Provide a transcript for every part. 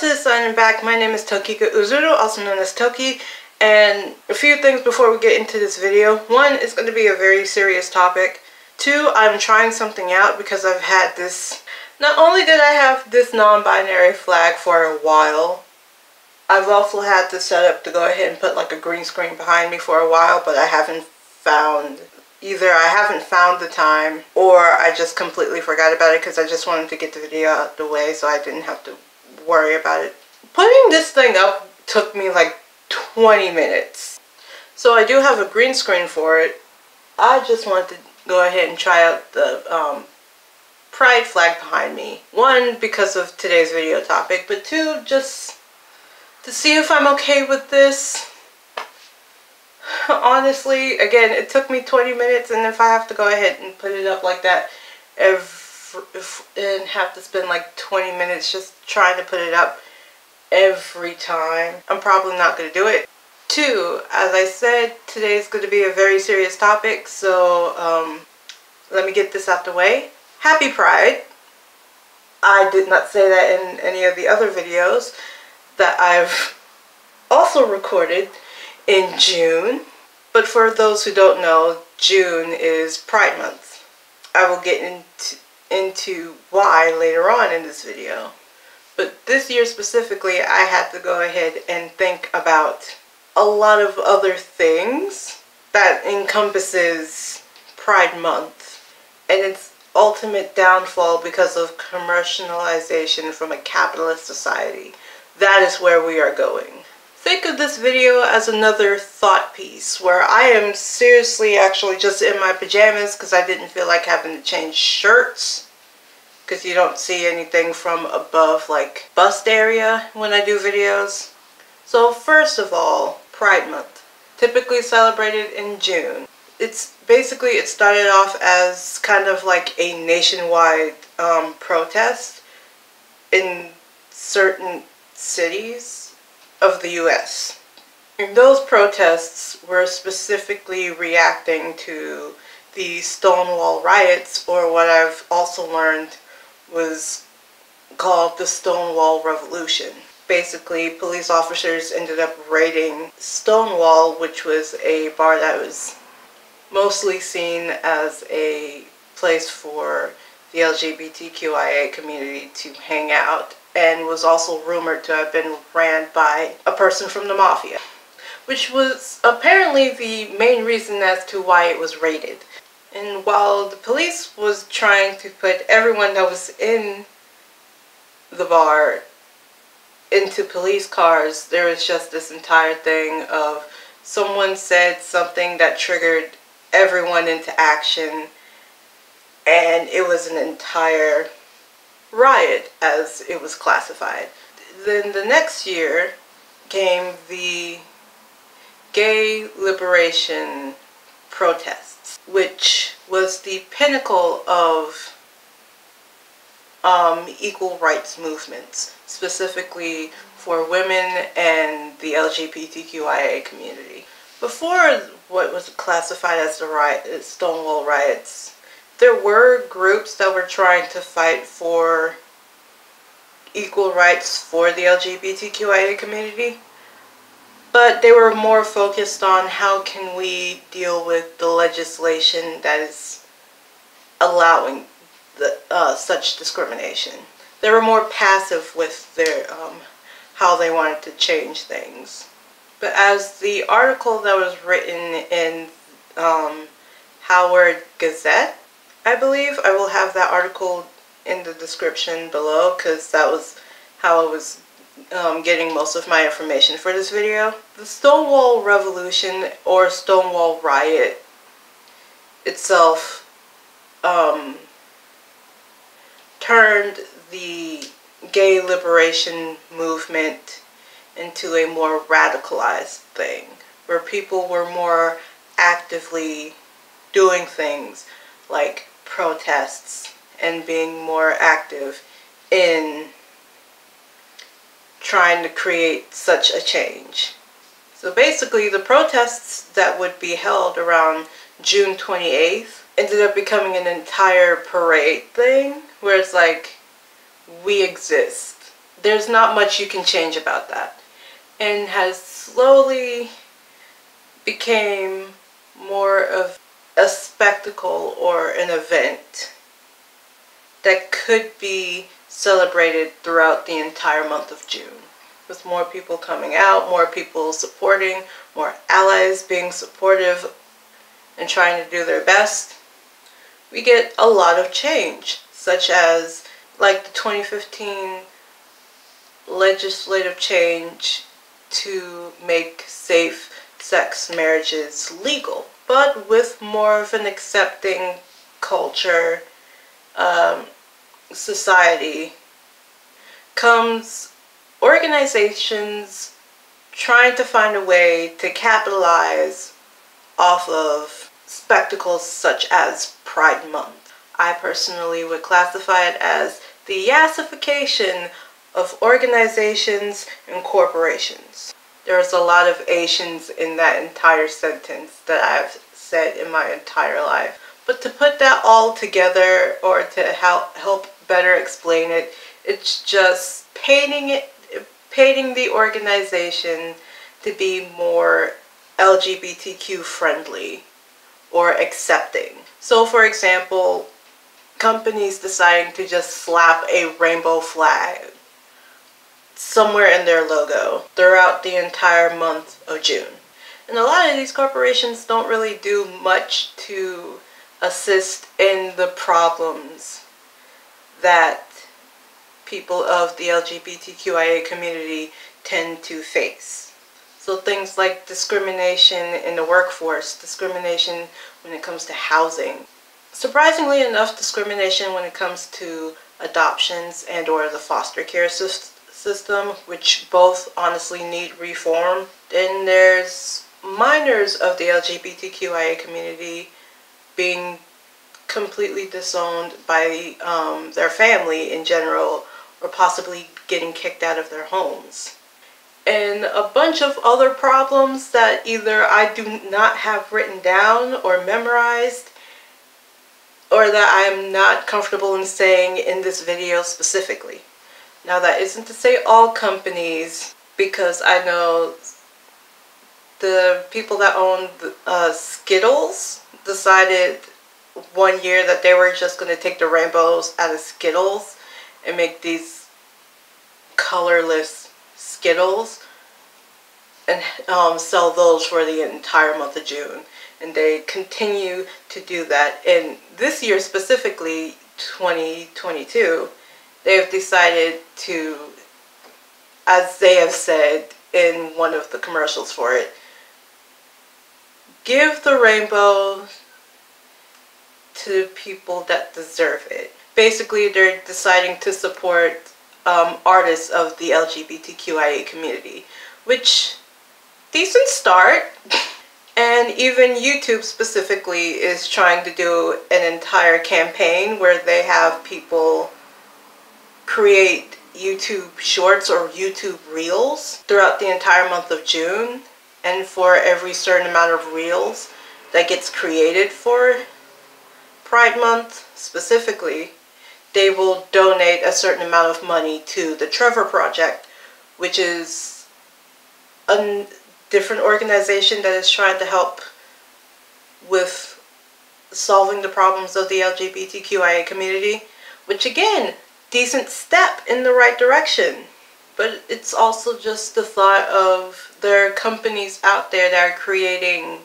to signing back. My name is Tokiko Uzuru, also known as Toki, and a few things before we get into this video. One, it's going to be a very serious topic. Two, I'm trying something out because I've had this. Not only did I have this non-binary flag for a while, I've also had this set up to go ahead and put like a green screen behind me for a while, but I haven't found, either I haven't found the time or I just completely forgot about it because I just wanted to get the video out of the way so I didn't have to worry about it. Putting this thing up took me like 20 minutes. So I do have a green screen for it. I just wanted to go ahead and try out the pride flag behind me. One, because of today's video topic, but two, just to see if I'm okay with this. Honestly, again, it took me 20 minutes, and if I have to go ahead and put it up like that and have to spend like 20 minutes just trying to put it up every time, I'm probably not going to do it. Two, as I said, today's going to be a very serious topic, so let me get this out the way. Happy Pride. I did not say that in any of the other videos that I've also recorded in June. But for those who don't know, June is Pride Month. I will get into why later on in this video. But this year specifically, I had to go ahead and think about a lot of other things that encompasses Pride Month and its ultimate downfall because of commercialization from a capitalist society. That is where we are going. Think of this video as another thought piece where I am seriously actually just in my pajamas because I didn't feel like having to change shirts, because you don't see anything from above like bust area when I do videos. So first of all, Pride Month, typically celebrated in June. It's basically, it started off as kind of like a nationwide protest in certain cities of the US. And those protests were specifically reacting to the Stonewall riots, or what I've also learned was called the Stonewall Revolution. Basically, police officers ended up raiding Stonewall, which was a bar that was mostly seen as a place for the LGBTQIA community to hang out, and was also rumored to have been ran by a person from the mafia, which was apparently the main reason as to why it was raided. And while the police was trying to put everyone that was in the bar into police cars, there was just this entire thing of someone said something that triggered everyone into action, and it was an entire riot as it was classified. Then the next year came the gay liberation protests, which was the pinnacle of equal rights movements, specifically for women and the LGBTQIA community. Before what was classified as the Stonewall riots, there were groups that were trying to fight for equal rights for the LGBTQIA community, but they were more focused on how can we deal with the legislation that is allowing such discrimination. They were more passive with their how they wanted to change things. But as the article that was written in Howard Gazette, I believe, I will have that article in the description below because that was how I was getting most of my information for this video. The Stonewall Revolution, or Stonewall Riot itself, turned the gay liberation movement into a more radicalized thing, where people were more actively doing things like protests and being more active in trying to create such a change. So basically, the protests that would be held around June 28th ended up becoming an entire parade thing, where it's like, we exist. there's not much you can change about that, and has slowly became more of a spectacle or an event that could be celebrated throughout the entire month of June, with more people coming out, more people supporting, more allies being supportive and trying to do their best. We get a lot of change, such as like the 2015 legislative change to make safe-sex marriages legal, but with more of an accepting culture, society, comes organizations trying to find a way to capitalize off of spectacles such as Pride Month. I personally would classify it as the yassification of organizations and corporations. There's a lot of Asians in that entire sentence that I've said in my entire life. But to put that all together, or to help better explain it, it's just painting the organization to be more LGBTQ friendly or accepting. So for example, companies deciding to just slap a rainbow flag somewhere in their logo throughout the entire month of June. And a lot of these corporations don't really do much to assist in the problems that people of the LGBTQIA community tend to face. So things like discrimination in the workforce, discrimination when it comes to housing. Surprisingly enough, discrimination when it comes to adoptions and or the foster care system, which both honestly need reform. Then there's minors of the LGBTQIA community being completely disowned by their family in general, or possibly getting kicked out of their homes. And a bunch of other problems that either I do not have written down or memorized, or that I'm not comfortable in saying in this video specifically. Now that isn't to say all companies, because I know the people that own Skittles decided one year that they were just going to take the rainbows out of Skittles and make these colorless Skittles and sell those for the entire month of June. And they continue to do that. And this year specifically, 2022, they have decided to, as they have said in one of the commercials for it, give the rainbow to people that deserve it. Basically, they're deciding to support artists of the LGBTQIA community, which, decent start. And even YouTube specifically is trying to do an entire campaign where they have people create YouTube shorts or YouTube reels throughout the entire month of June. And for every certain amount of reels that gets created for Pride Month specifically, they will donate a certain amount of money to the Trevor Project, which is a different organization that is trying to help with solving the problems of the LGBTQIA community, which again, decent step in the right direction. But it's also just the thought of there are companies out there that are creating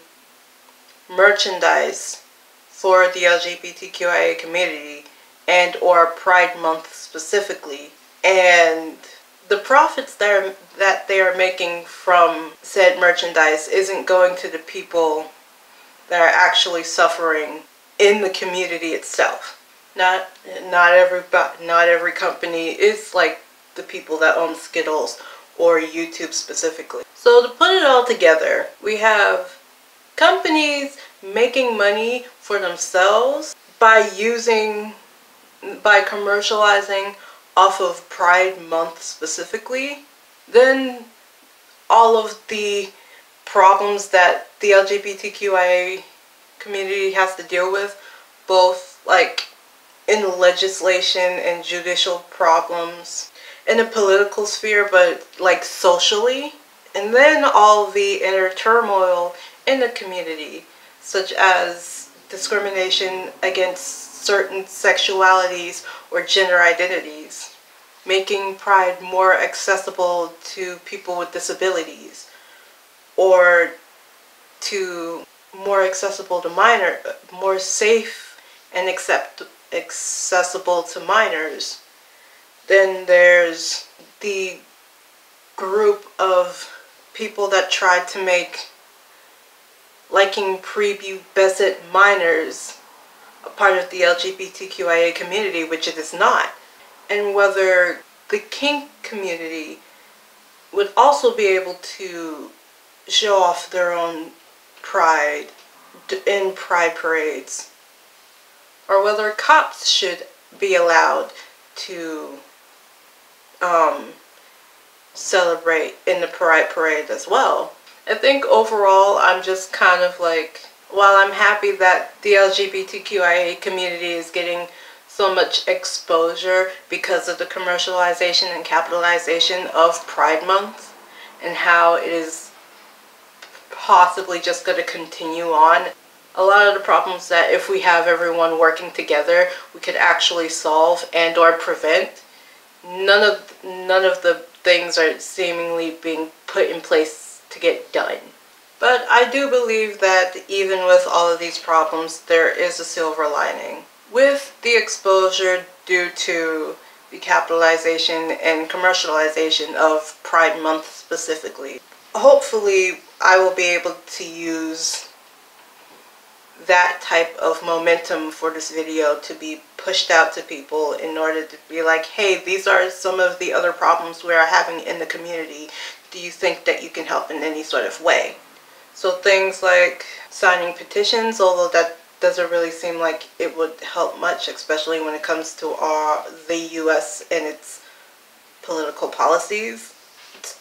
merchandise for the LGBTQIA community and or Pride Month specifically, and the profits that they are making from said merchandise isn't going to the people that are actually suffering in the community itself. Not every company is like the people that own Skittles or YouTube specifically. So to put it all together, we have companies making money for themselves by commercializing off of Pride Month specifically. Then all of the problems that the LGBTQIA community has to deal with, both like in legislation and judicial problems in the political sphere, but like socially. And then all the inner turmoil in the community, such as discrimination against certain sexualities or gender identities, making Pride more accessible to people with disabilities, or to more accessible to more safe and accessible to minors. Then there's the group of people that tried to make liking prepubescent minors a part of the LGBTQIA community, which it is not. And whether the kink community would also be able to show off their own pride in pride parades, or whether cops should be allowed to celebrate in the pride parade as well. I think overall I'm just kind of like, while I'm happy that the LGBTQIA community is getting so much exposure because of the commercialization and capitalization of Pride Month, and how it is possibly just going to continue on, a lot of the problems that if we have everyone working together we could actually solve and or prevent, none of the things are seemingly being put in place to get done. But I do believe that even with all of these problems, there is a silver lining. With the exposure due to the capitalization and commercialization of Pride Month specifically, hopefully I will be able to use that type of momentum for this video to be pushed out to people in order to be like, hey, these are some of the other problems we are having in the community. Do you think that you can help in any sort of way? So things like signing petitions, although that doesn't really seem like it would help much, especially when it comes to the US and its political policies.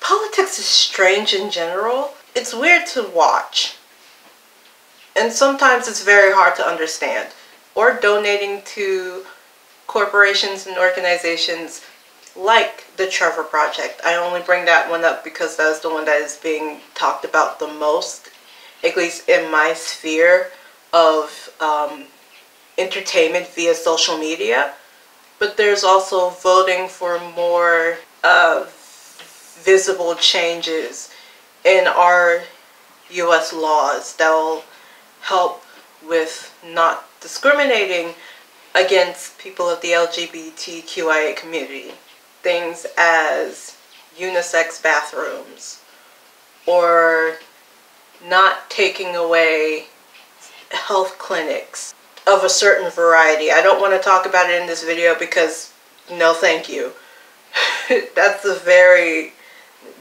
Politics is strange in general. It's weird to watch. And sometimes it's very hard to understand. Or donating to corporations and organizations like the Trevor Project. I only bring that one up because that is the one that is being talked about the most, at least in my sphere of entertainment via social media. But there's also voting for more visible changes in our US laws that will help with not discriminating against people of the LGBTQIA community. Things as unisex bathrooms, or not taking away health clinics of a certain variety. I don't want to talk about it in this video because no thank you.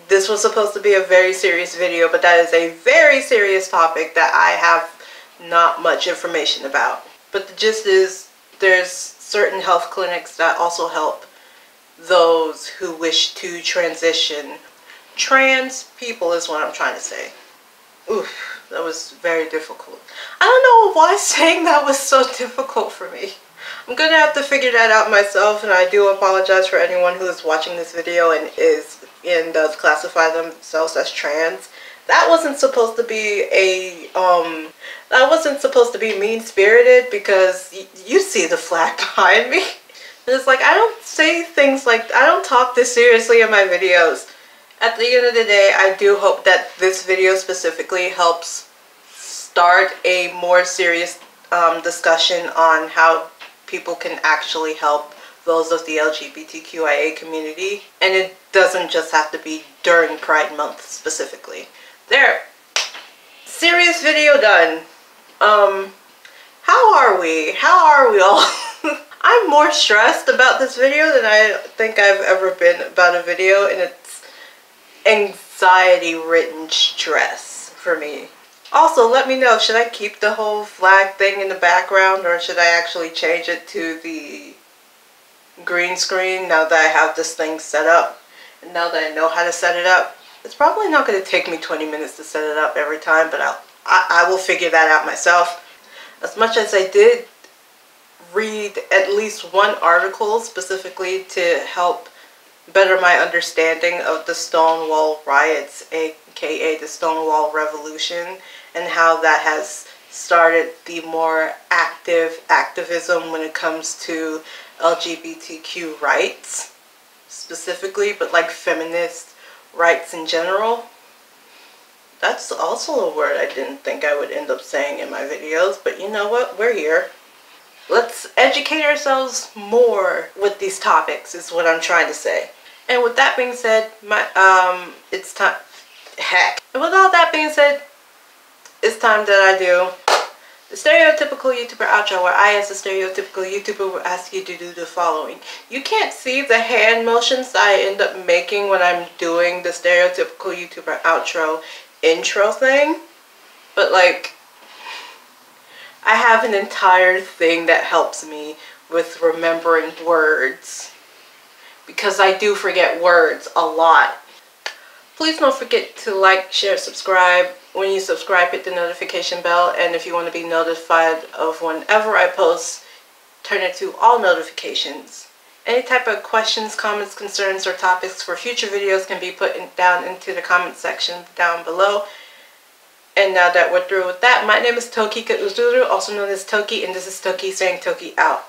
This was supposed to be a very serious video, but that is a very serious topic that I have not much information about. But the gist is, there's certain health clinics that also help those who wish to transition. Trans people is what I'm trying to say. Oof, that was very difficult. I don't know why saying that was so difficult for me. I'm gonna have to figure that out myself, and I do apologize for anyone who is watching this video and does classify themselves as trans. That wasn't supposed to be mean-spirited, because you see the flag behind me. It's like, I don't say things like, I don't talk this seriously in my videos. At the end of the day, I do hope that this video specifically helps start a more serious discussion on how people can actually help those of the LGBTQIA community. And it doesn't just have to be during Pride Month specifically. There. Serious video done. How are we? How are we all? I'm more stressed about this video than I think I've ever been about a video, and it's anxiety-ridden stress for me. Also, let me know, should I keep the whole flag thing in the background, or should I actually change it to the green screen now that I have this thing set up, and now that I know how to set it up? It's probably not going to take me 20 minutes to set it up every time, but I will figure that out myself. As much as I did read at least one article specifically to help better my understanding of the Stonewall riots, aka the Stonewall Revolution, and how that has started the more active activism when it comes to LGBTQ rights specifically, but like feminist rights in general. That's also a word I didn't think I would end up saying in my videos, but you know what? We're here. Let's educate ourselves more with these topics is what I'm trying to say. And with that being said, it's time. Heck. And with all that being said, it's time that I do the stereotypical YouTuber outro, where I, as a stereotypical YouTuber, will ask you to do the following. You can't see the hand motions that I end up making when I'm doing the stereotypical YouTuber outro intro thing, but like, I have an entire thing that helps me with remembering words, because I do forget words a lot. Please don't forget to like, share, subscribe. When you subscribe, hit the notification bell, and if you want to be notified of whenever I post, turn it to all notifications. Any type of questions, comments, concerns, or topics for future videos can be put down into the comment section down below. And now that we're through with that, my name is Tokika Uzuru, also known as Toki, and this is Toki saying Toki out.